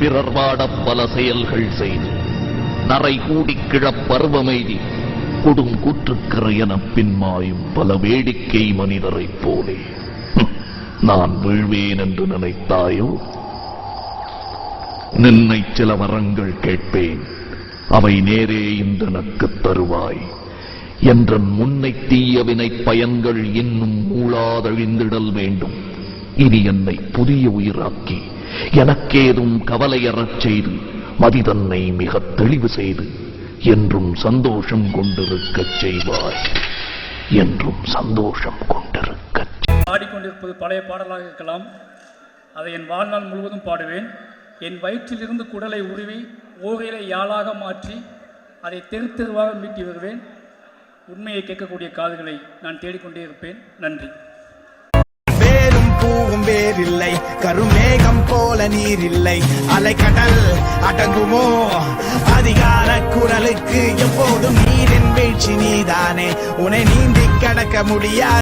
பிறர் வாடப் பல செயல்கள் செய்து நரை கூடி கிழப் பருவமெய்தி கொடுங்கூற்றுக்கிற எனப் பின்மாயும் பல வேடிக்கை மனிதரைப் போலே நான் வீழ்வேன் என்று நினைத்தாயோ? நின்னை சில வரங்கள் கேட்பேன், அவை நேரே இன்றனக்குத் தருவாய் என்றன் முன்னை தீயவினை பயன்கள் இன்னும் மூளாதழிந்திடல் வேண்டும். இனி என்னை புதிய உயிராக்கி எனக்கேதும் கவலையறச் செய்து மதிதன்னை மிகத் தெளிவு செய்து என்றும் சந்தோஷம் கொண்டிருக்கச் செய்வாய். என்றும் சந்தோஷம் கொண்டிருக்கச். பாடிக்கொண்டிருப்பது பழைய பாடலாக இருக்கலாம். அதை என் வாழ்நாள் முழுவதும் பாடுவேன். என் வயிற்றிலிருந்து குடலை உருவி ஓரிலை யாழாக மாற்றி அதை தெரு தெருவாக மீட்டி வருவேன். உண்மையை கேட்கக்கூடிய காதுகளை நான் தேடிக்கொண்டே இருப்பேன். நன்றி. வேரும் பூவும் வேறில்லை, கருமேகம் போல நீரில்லை, அலைக்கடல் அடங்குமோ அதிகார குரலுக்கு? எப்போதும் நீரின் வீழ்ச்சி நீதானே, உன்னை நீந்தி கடக்க முடியாது.